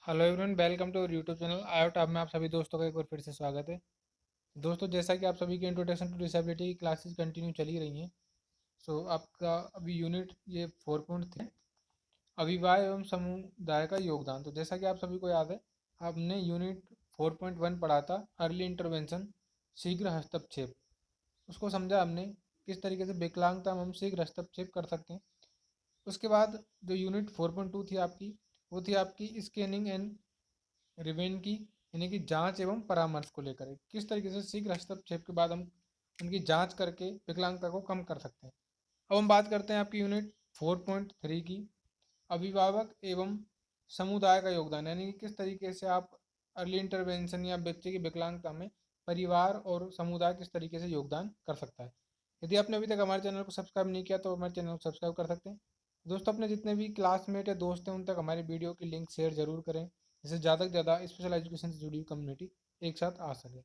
Hello everyone, welcome to YouTube channel I out. में आप सभी दोस्तों का एक बार फिर से स्वागत है। दोस्तों, जैसा कि आप सभी की इंट्रोडक्शन टू डिसेबिलिटी की क्लासेस कंटिन्यू चली रही हैं। आपका अभी यूनिट ये 4.3 अविवाह एवं समुदाय का योगदान। तो जैसा कि आप सभी को याद है, आपने यूनिट 4.1 पढ़ा था, अर्ली इंटरवेंशन, शीघ्र हस्तक्षेप। उसको समझा हमने किस तरीके से विकलांगता में हम शीघ्र हस्तक्षेप कर सकते हैं। उसके बाद जो यूनिट 4.2 थी आपकी, वो थी आपकी स्कैनिंग एंड रिवेन की, यानी कि जांच एवं परामर्श को लेकर किस तरीके से शीघ्र हस्तक्षेप के बाद हम उनकी जांच करके विकलांगता को कम कर सकते हैं। अब हम बात करते हैं आपकी यूनिट 4.3 की, अभिभावक एवं समुदाय का योगदान, यानी कि किस तरीके से आप अर्ली इंटरवेंशन या बच्चे की विकलांगता में परिवार और समुदाय किस तरीके से योगदान कर सकता है। यदि आपने अभी तक हमारे चैनल को सब्सक्राइब नहीं किया तो हमारे चैनल को सब्सक्राइब कर सकते हैं। दोस्तों, अपने जितने भी क्लासमेट या दोस्त हैं उन तक हमारी वीडियो की लिंक शेयर जरूर करें, जिससे ज़्यादा से ज़्यादा स्पेशल एजुकेशन से जुड़ी हुई कम्युनिटी एक साथ आ सके।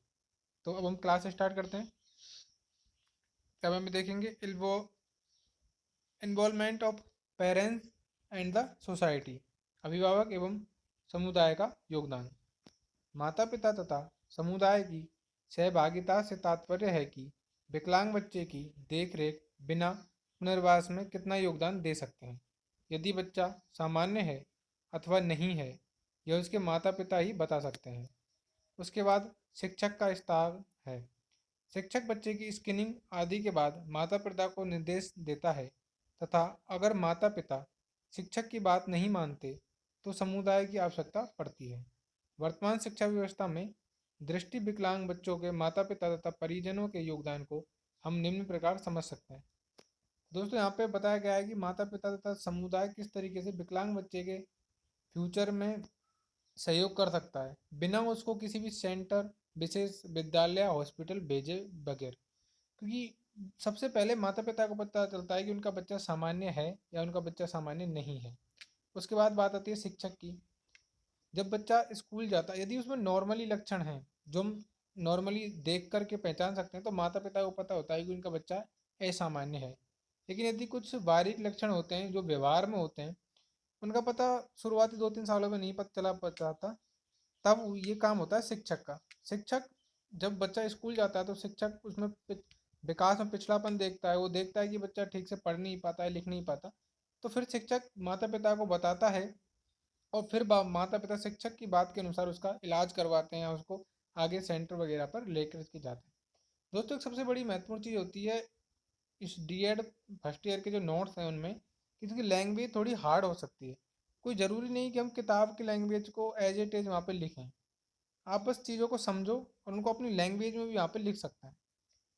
तो अब हम क्लास स्टार्ट करते हैं। तब हम देखेंगे involvement of parents and the society, अभिभावक एवं समुदाय का योगदान। माता पिता तथा समुदाय की सहभागिता से तात्पर्य है कि विकलांग बच्चे की देखरेख बिना पुनर्वास में कितना योगदान दे सकते हैं। यदि बच्चा सामान्य है अथवा नहीं है, यह उसके माता पिता ही बता सकते हैं। उसके बाद शिक्षक का स्थान है। शिक्षक बच्चे की स्क्रीनिंग आदि के बाद माता पिता को निर्देश देता है, तथा अगर माता पिता शिक्षक की बात नहीं मानते तो समुदाय की आवश्यकता पड़ती है। वर्तमान शिक्षा व्यवस्था में दृष्टि विकलांग बच्चों के माता पिता तथा परिजनों के योगदान को हम निम्न प्रकार समझ सकते हैं। दोस्तों, यहाँ पे बताया गया है कि माता पिता तथा समुदाय किस तरीके से विकलांग बच्चे के फ्यूचर में सहयोग कर सकता है, बिना उसको किसी भी सेंटर, विशेष विद्यालय, हॉस्पिटल भेजे बगैर। क्योंकि सबसे पहले माता पिता को पता चलता है कि उनका बच्चा सामान्य है या उनका बच्चा सामान्य नहीं है। उसके बाद बात आती है शिक्षक की। जब बच्चा स्कूल जाता है, यदि उसमें नॉर्मली लक्षण हैं जो हम नॉर्मली देख करके पहचान सकते हैं, तो माता पिता को पता होता है कि उनका बच्चा असामान्य है। लेकिन यदि कुछ बारीक लक्षण होते हैं जो व्यवहार में होते हैं, उनका पता शुरुआती 2-3 सालों में नहीं पता चला पाता, तब ये काम होता है शिक्षक का। शिक्षक, जब बच्चा स्कूल जाता है तो शिक्षक उसमें विकास में पिछड़ापन देखता है। वो देखता है कि बच्चा ठीक से पढ़ नहीं पाता है, लिख नहीं पाता, तो फिर शिक्षक माता पिता को बताता है, और फिर माता पिता शिक्षक की बात के अनुसार उसका इलाज करवाते हैं या उसको आगे सेंटर वगैरह पर लेकर के जाते हैं। दोस्तों, एक सबसे बड़ी महत्वपूर्ण चीज़ होती है इस डीएड फर्स्ट ईयर के जो नोट्स हैं उनमें, कि इसकी लैंग्वेज थोड़ी हार्ड हो सकती है। कोई ज़रूरी नहीं कि हम किताब की लैंग्वेज को एज इट इज़ वहाँ पे लिखें। आप बस चीज़ों को समझो और उनको अपनी लैंग्वेज में भी यहाँ पे लिख सकते हैं।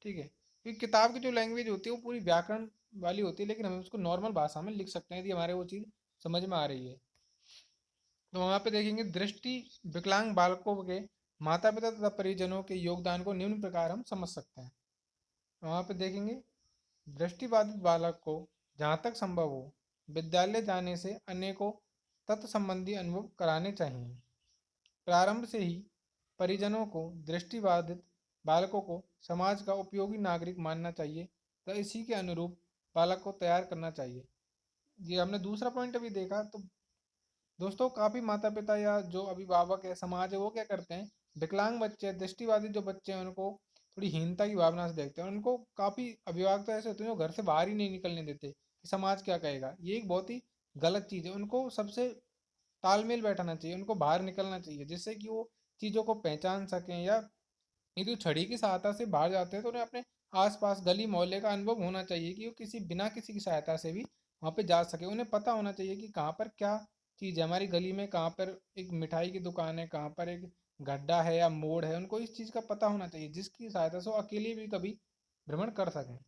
ठीक है, क्योंकि किताब की जो लैंग्वेज होती है वो पूरी व्याकरण वाली होती है, लेकिन हम उसको नॉर्मल भाषा में लिख सकते हैं यदि हमारे वो चीज़ समझ में आ रही है। तो वहाँ पे देखेंगे दृष्टि विकलांग बालकों के माता पिता तथा परिजनों के योगदान को निम्न प्रकार हम समझ सकते हैं। वहाँ पे देखेंगे दृष्टिबाधित बालक को जहाँ तक संभव हो विद्यालय जाने से अनेकों तत्व संबंधी अनुभव कराने चाहिए। प्रारंभ से ही परिजनों को दृष्टिबाधित बालकों को समाज का उपयोगी नागरिक मानना चाहिए, तो इसी के अनुरूप बालक को तैयार करना चाहिए। ये हमने दूसरा पॉइंट अभी देखा। तो दोस्तों, काफ़ी माता पिता या जो अभिभावक है, समाज है, वो क्या करते हैं, विकलांग बच्चे, दृष्टिबाधित जो बच्चे हैं उनको थोड़ी हीनता की भावना से देखते हैं। उनको काफ़ी अभिभावक तो ऐसे होते हैं जो घर से बाहर ही नहीं निकलने देते कि समाज क्या कहेगा। ये एक बहुत ही गलत चीज़ है। उनको सबसे तालमेल बैठाना चाहिए, उनको बाहर निकलना चाहिए, जिससे कि वो चीज़ों को पहचान सकें। या ये जो छड़ी की सहायता से बाहर जाते हैं तो उन्हें अपने आसपास गली मोहल्ले का अनुभव होना चाहिए कि वो किसी बिना किसी की सहायता से भी वहाँ पे जा सके। उन्हें पता होना चाहिए कि कहाँ पर क्या चीज़ है, हमारी गली में कहाँ पर एक मिठाई की दुकान है, कहाँ पर एक गड्ढा है या मोड़ है। उनको इस चीज़ का पता होना चाहिए, जिसकी सहायता से वो अकेले भी कभी भ्रमण कर सकें।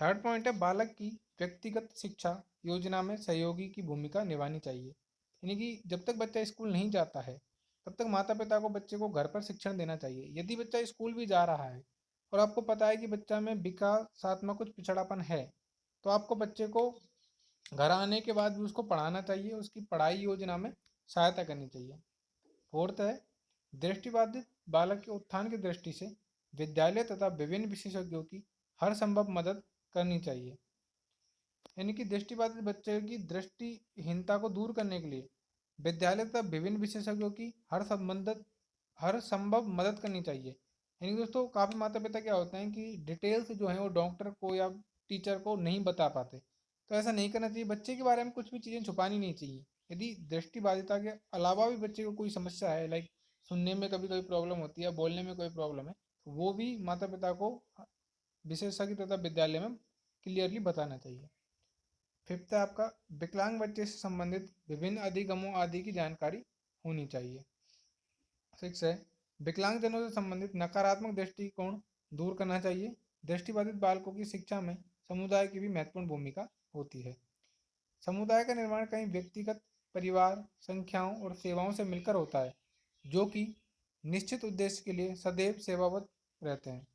थर्ड पॉइंट है बालक की व्यक्तिगत शिक्षा योजना में सहयोगी की भूमिका निभानी चाहिए। यानी कि जब तक बच्चा स्कूल नहीं जाता है, तब तक माता पिता को बच्चे को घर पर शिक्षण देना चाहिए। यदि बच्चा स्कूल भी जा रहा है और आपको पता है कि बच्चा में विकासात्मक कुछ पिछड़ापन है, तो आपको बच्चे को घर आने के बाद भी उसको पढ़ाना चाहिए, उसकी पढ़ाई योजना में सहायता करनी चाहिए। फोर्थ है दृष्टिबाधित बालक के उत्थान की दृष्टि से विद्यालय तथा विभिन्न विशेषज्ञों की हर संभव मदद करनी चाहिए। यानी कि दृष्टिबाधित बच्चे की दृष्टिहीनता को दूर करने के लिए विद्यालय तथा विभिन्न विशेषज्ञों की हर संभव मदद करनी चाहिए। यानी दोस्तों काफ़ी माता पिता क्या होते हैं कि डिटेल्स जो है वो डॉक्टर को या टीचर को नहीं बता पाते, तो ऐसा नहीं करना चाहिए। बच्चे के बारे में कुछ भी चीज़ें छुपानी नहीं चाहिए। यदि दृष्टिबाधिता के अलावा भी बच्चे को कोई समस्या है, लाइक सुनने में कभी कभी प्रॉब्लम होती है, बोलने में कोई प्रॉब्लम है, तो वो भी माता पिता को विशेषज्ञ तथा विद्यालय में क्लियरली बताना चाहिए। फिफ्थ है आपका विकलांग बच्चे से संबंधित विभिन्न अधिगमों आदि की जानकारी होनी चाहिए। सिक्स है विकलांगजनों से संबंधित नकारात्मक दृष्टिकोण दूर करना चाहिए। दृष्टिबाधित बालकों की शिक्षा में समुदाय की भी महत्वपूर्ण भूमिका होती है। समुदाय का निर्माण कई व्यक्तिगत, परिवार, संख्याओं और सेवाओं से मिलकर होता है, जो कि निश्चित उद्देश्य के लिए सदैव सेवावत रहते हैं।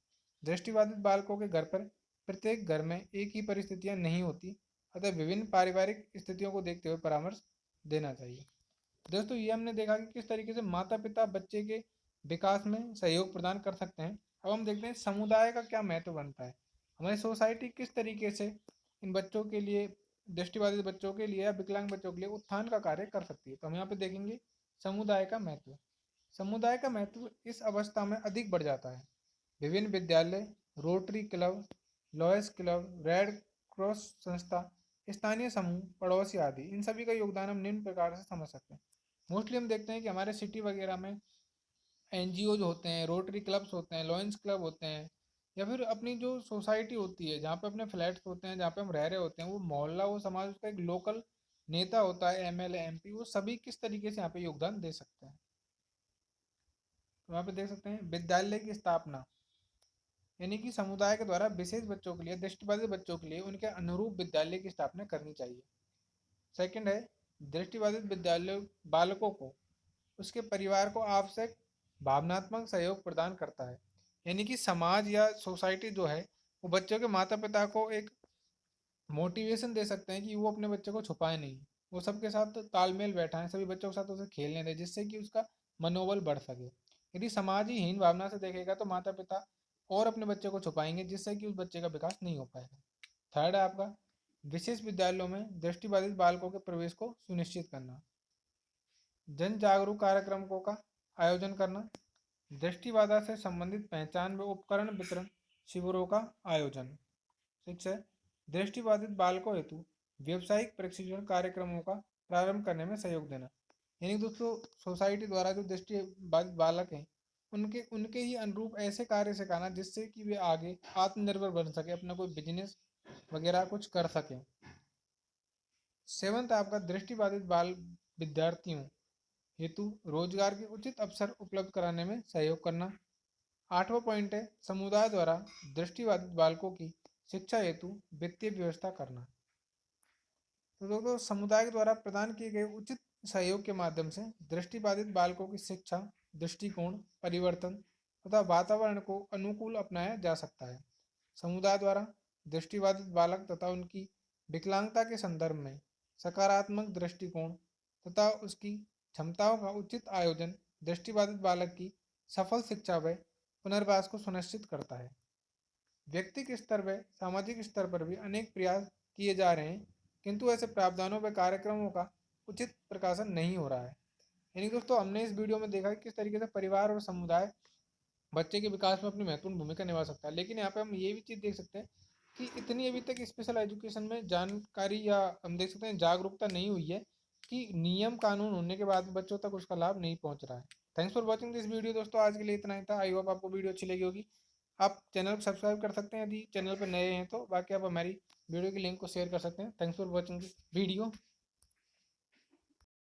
दृष्टिबाधित बालकों के घर पर प्रत्येक घर में एक ही परिस्थितियां नहीं होती, अतः विभिन्न पारिवारिक स्थितियों को देखते हुए परामर्श देना चाहिए। दोस्तों ये हमने देखा कि किस तरीके से माता पिता बच्चे के विकास में सहयोग प्रदान कर सकते हैं। अब हम देखते हैं समुदाय का क्या महत्व बनता है। हमारी सोसाइटी किस तरीके से इन बच्चों के लिए, दृष्टिबाधित बच्चों के लिए या विकलांग बच्चों के लिए उत्थान का कार्य कर सकती है। तो हम यहाँ पे देखेंगे समुदाय का महत्व। समुदाय का महत्व इस अवस्था में अधिक बढ़ जाता है। विभिन्न विद्यालय, rotary club, lawyers club, red cross संस्था, स्थानीय समूह, पड़ोसी आदि, इन सभी का योगदान हम निम्न प्रकार से समझ सकते हैं। मोस्टली हम देखते हैं कि हमारे सिटी वगैरह में एनजीओ जो होते हैं, रोटरी क्लब्स होते हैं, लॉयंस क्लब होते हैं, या फिर अपनी जो सोसाइटी होती है जहाँ पे अपने फ्लैट्स होते हैं, जहाँ पे हम रह रहे होते हैं, वो मोहल्ला, वो समाज, उसका एक लोकल नेता होता है, एमएलए, एमपी, वो सभी किस तरीके से यहाँ पे योगदान दे सकते हैं। तो यहाँ पे देख सकते हैं विद्यालय की स्थापना, यानी कि समुदाय के द्वारा विशेष बच्चों के लिए, दृष्टिबाधित बच्चों के लिए उनके अनुरूप विद्यालय की स्थापना करनी चाहिए। सेकंड है दृष्टिबाधित विद्यालय बालकों को उसके परिवार को आवश्यक भावनात्मक सहयोग प्रदान करता है। यानी कि समाज या सोसाइटी जो है वो बच्चों के माता पिता को एक मोटिवेशन दे सकते हैं कि वो अपने बच्चे को छुपाए नहीं, वो सबके साथ तालमेल बैठाएं, सभी बच्चों के साथ उसे खेलने दें, जिससे कि उसका मनोबल बढ़ सके। यदि समाज ही हीन भावना से देखेगा तो माता पिता और अपने बच्चे को छुपाएंगे, जिससे कि उस बच्चे का विकास नहीं हो पाएगा। थर्ड है आपका विशेष विद्यालयों में दृष्टिबाधित बालकों के प्रवेश को सुनिश्चित करना। जन जागरूक कार्यक्रमों का आयोजन करना। दृष्टिबाधा से संबंधित पहचान व उपकरण वितरण शिविरों का आयोजन। सिक्स है दृष्टिबाधित बालकों हेतु व्यावसायिक प्रशिक्षण कार्यक्रमों का प्रारंभ करने में सहयोग देना। यानी दोस्तों सोसाइटी द्वारा जो दृष्टिबाधित बालक हैं उनके उनके ही अनुरूप ऐसे कार्य सिखाना जिससे कि वे आगे आत्मनिर्भर बन सके, अपना कोई बिजनेस वगैरह कुछ कर सकें। सेवंथ आपका दृष्टिबाधित बाल विद्यार्थियों हेतु रोजगार के उचित अवसर उपलब्ध कराने में सहयोग करना। आठवां पॉइंट है समुदाय द्वारा दृष्टिबाधित बालकों की शिक्षा हेतु वित्तीय व्यवस्था करना। तो दोस्तों समुदाय के द्वारा प्रदान किए गए उचित सहयोग के माध्यम से दृष्टिबाधित बालकों की शिक्षा, दृष्टिकोण परिवर्तन तथा वातावरण को अनुकूल अपनाया जा सकता है। समुदाय द्वारा दृष्टिबाधित बालक तथा उनकी विकलांगता के संदर्भ में सकारात्मक दृष्टिकोण तथा उसकी क्षमताओं का उचित आयोजन दृष्टिबाधित बालक की सफल शिक्षा व पुनर्वास को सुनिश्चित करता है। व्यक्तिगत स्तर व सामाजिक स्तर पर भी अनेक प्रयास किए जा रहे हैं, किंतु ऐसे प्रावधानों व कार्यक्रमों का उचित प्रकाशन नहीं हो रहा है। यानी दोस्तों हमने इस वीडियो में देखा कि किस तरीके से परिवार और समुदाय बच्चे के विकास में अपनी महत्वपूर्ण भूमिका निभा सकता है। लेकिन यहाँ पे हम ये भी चीज़ देख सकते हैं कि इतनी अभी तक स्पेशल एजुकेशन में जानकारी या हम देख सकते हैं जागरूकता नहीं हुई है कि नियम कानून होने के बाद बच्चों तक उसका लाभ नहीं पहुंच रहा है। Thanks for watching this video दोस्तों, आज के लिए इतना ही था। आई होप आपको वीडियो अच्छी लगी होगी। आप चैनल को सब्सक्राइब कर सकते हैं यदि चैनल पर नए हैं तो, बाकी आप हमारी वीडियो की लिंक को शेयर कर सकते हैं। Thanks for watching this video.